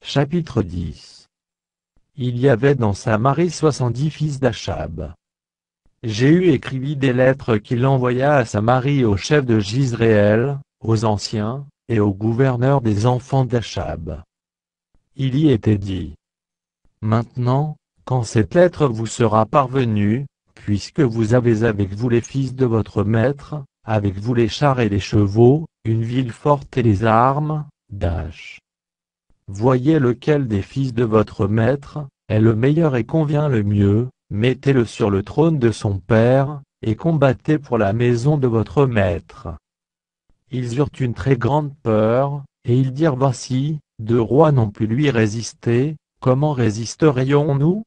Chapitre 10. Il y avait dans Samarie 70 fils d'Achab. Jéhu écrivit des lettres qu'il envoya à Samarie aux chefs de Jizréel, aux anciens, et aux gouverneurs des enfants d'Achab. Il y était dit: Maintenant, quand cette lettre vous sera parvenue, puisque vous avez avec vous les fils de votre maître, avec vous les chars et les chevaux, une ville forte et les armes, voyez lequel des fils de votre maître est le meilleur et convient le mieux, mettez-le sur le trône de son père, et combattez pour la maison de votre maître. Ils eurent une très grande peur, et ils dirent: Voici, 2 rois n'ont pu lui résister, comment résisterions-nous?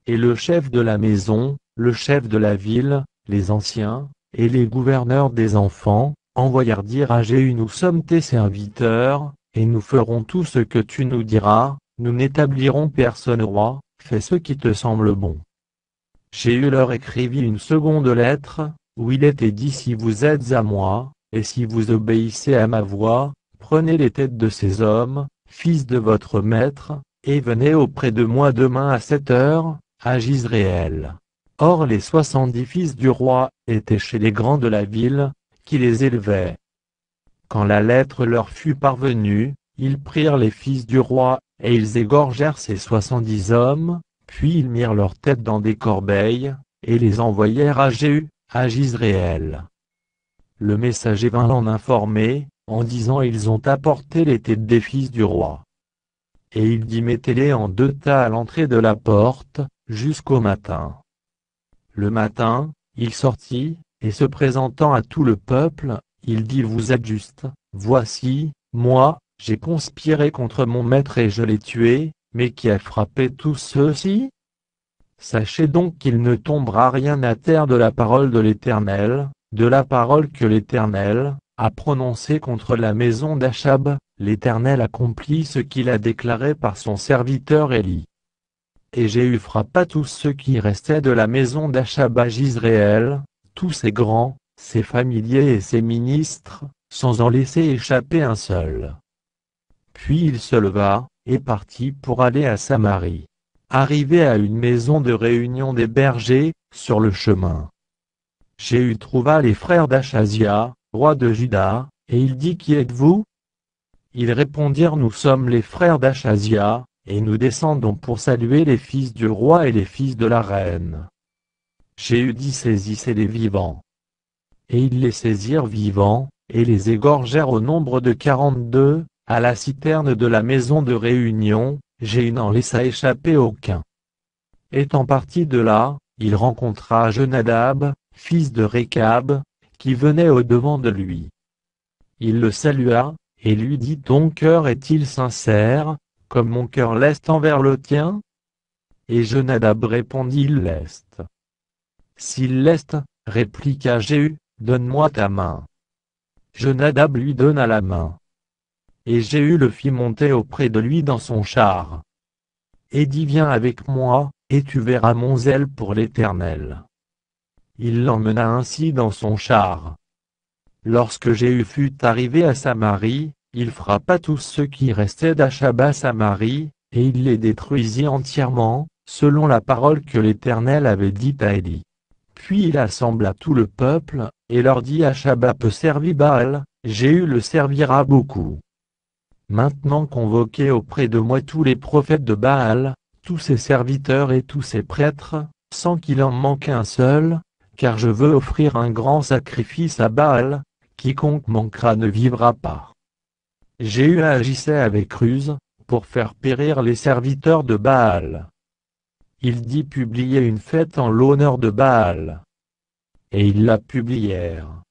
Et le chef de la maison, le chef de la ville, les anciens, et les gouverneurs des enfants, envoyèrent dire à Jéhu: Nous sommes tes serviteurs, et nous ferons tout ce que tu nous diras, nous n'établirons personne roi, fais ce qui te semble bon. Jéhu leur écrivit une seconde lettre, où il était dit: Si vous êtes à moi, et si vous obéissez à ma voix, prenez les têtes de ces hommes, fils de votre maître, et venez auprès de moi demain à 7 heures, à Jizréel. Or les 70 fils du roi étaient chez les grands de la ville, qui les élevaient. Quand la lettre leur fut parvenue, ils prirent les fils du roi, et ils égorgèrent ces 70 hommes, puis ils mirent leurs têtes dans des corbeilles, et les envoyèrent à Jéhu, à Jizréel. Le messager vint l'en informer, en disant: Ils ont apporté les têtes des fils du roi. Et il dit: Mettez-les en 2 tas à l'entrée de la porte, jusqu'au matin. Le matin, il sortit, et se présentant à tout le peuple, il dit: Vous êtes justes, voici, moi, j'ai conspiré contre mon maître et je l'ai tué, mais qui a frappé tous ceux-ci? Sachez donc qu'il ne tombera rien à terre de la parole de l'Éternel, de la parole que l'Éternel a prononcée contre la maison d'Achab. L'Éternel accomplit ce qu'il a déclaré par son serviteur Élie. Et Jéhu frappa tous ceux qui restaient de la maison d'Achab à Jizréel, tous ses grands, ses familiers et ses ministres, sans en laisser échapper un seul. Puis il se leva, et partit pour aller à Samarie. Arrivé à une maison de réunion des bergers, sur le chemin, Jéhu trouva les frères d'Achazia, roi de Juda, et il dit: Qui êtes-vous? Ils répondirent: Nous sommes les frères d'Achazia, et nous descendons pour saluer les fils du roi et les fils de la reine. Jéhu dit: Saisissez-les vivants. Et ils les saisirent vivants, et les égorgèrent au nombre de 42, à la citerne de la maison de réunion. Jéhu n'en laissa échapper aucun. Étant parti de là, il rencontra Jonadab, fils de Récab, qui venait au-devant de lui. Il le salua, et lui dit: Ton cœur est-il sincère, comme mon cœur l'est envers le tien? Et Jonadab répondit: Il l'est. S'il l'est, répliqua Jéhu, donne-moi ta main. Jonadab lui donna la main. Et Jéhu le fit monter auprès de lui dans son char. Et dit: Viens avec moi, et tu verras mon zèle pour l'Éternel. Il l'emmena ainsi dans son char. Lorsque Jéhu fut arrivé à Samarie, il frappa tous ceux qui restaient d'Achab à Samarie, et il les détruisit entièrement, selon la parole que l'Éternel avait dite à Élie. Puis il assembla tout le peuple, et leur dit: Achab peut servir Baal, Jéhu le servira beaucoup. Maintenant convoquez auprès de moi tous les prophètes de Baal, tous ses serviteurs et tous ses prêtres, sans qu'il en manque un seul, car je veux offrir un grand sacrifice à Baal, quiconque manquera ne vivra pas. Jéhu agissait avec ruse, pour faire périr les serviteurs de Baal. Il dit: Publiez une fête en l'honneur de Baal. Et ils la publièrent.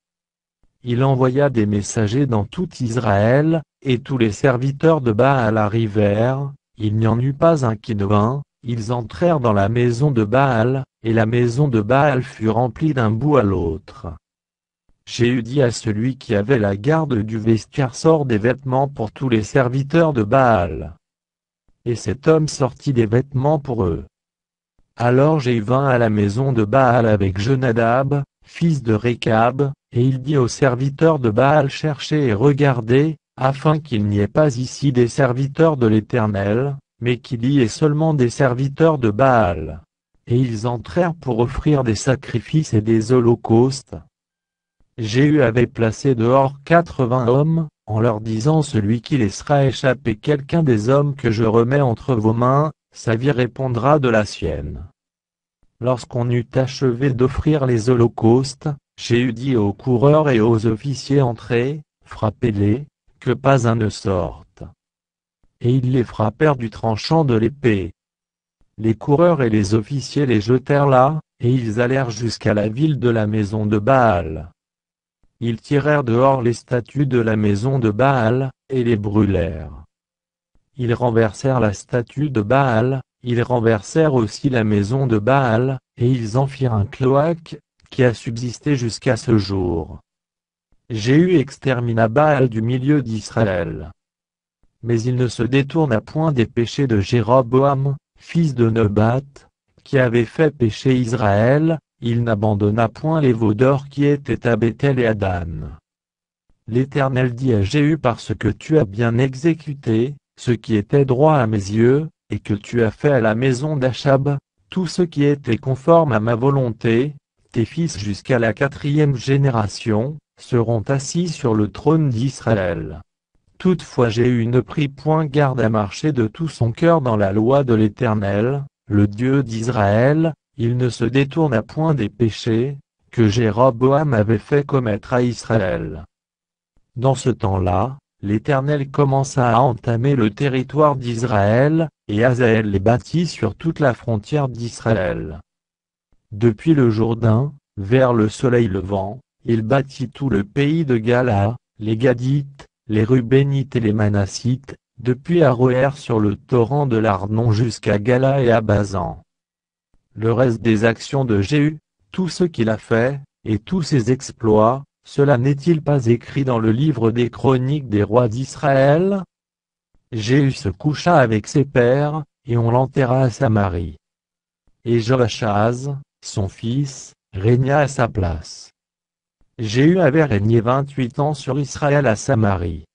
Il envoya des messagers dans tout Israël, et tous les serviteurs de Baal arrivèrent, il n'y en eut pas un qui ne vint, ils entrèrent dans la maison de Baal, et la maison de Baal fut remplie d'un bout à l'autre. Jéhu dit à celui qui avait la garde du vestiaire: Sors des vêtements pour tous les serviteurs de Baal. Et cet homme sortit des vêtements pour eux. Alors Jéhu vint à la maison de Baal avec Jonadab, fils de Récab, et il dit aux serviteurs de Baal: Cherchez et regardez, afin qu'il n'y ait pas ici des serviteurs de l'Éternel, mais qu'il y ait seulement des serviteurs de Baal. Et ils entrèrent pour offrir des sacrifices et des holocaustes. Jéhu avait placé dehors 80 hommes, en leur disant: celui qui laissera échapper quelqu'un des hommes que je remets entre vos mains, sa vie répondra de la sienne. Lorsqu'on eut achevé d'offrir les holocaustes, Jéhu dit aux coureurs et aux officiers: entrez, frappez-les, que pas un ne sorte. Et ils les frappèrent du tranchant de l'épée. Les coureurs et les officiers les jetèrent là, et ils allèrent jusqu'à la ville de la maison de Baal. Ils tirèrent dehors les statues de la maison de Baal, et les brûlèrent. Ils renversèrent la statue de Baal, ils renversèrent aussi la maison de Baal, et ils en firent un cloaque, qui a subsisté jusqu'à ce jour. Jéhu extermina Baal du milieu d'Israël. Mais il ne se détourna point des péchés de Jéroboam, fils de Nebat, qui avait fait pécher Israël. Il n'abandonna point les veaux d'or qui étaient à Béthel et à Dan. L'Éternel dit à Jéhu: parce que tu as bien exécuté ce qui était droit à mes yeux, et que tu as fait à la maison d'Achab tout ce qui était conforme à ma volonté, tes fils jusqu'à la 4e génération seront assis sur le trône d'Israël. Toutefois Jéhu ne prit point garde à marcher de tout son cœur dans la loi de l'Éternel, le Dieu d'Israël. Il ne se détourna point des péchés que Jéroboam avait fait commettre à Israël. Dans ce temps-là, l'Éternel commença à entamer le territoire d'Israël, et Hazaël les bâtit sur toute la frontière d'Israël. Depuis le Jourdain, vers le soleil levant, il bâtit tout le pays de Gala, les Gadites, les Rubénites et les Manassites, depuis Aroër sur le torrent de l'Arnon jusqu'à Gala et à Bazan. Le reste des actions de Jéhu, tout ce qu'il a fait, et tous ses exploits, cela n'est-il pas écrit dans le livre des chroniques des rois d'Israël? Jéhu se coucha avec ses pères, et on l'enterra à Samarie. Et Joachaz, son fils, régna à sa place. Jéhu avait régné 28 ans sur Israël à Samarie.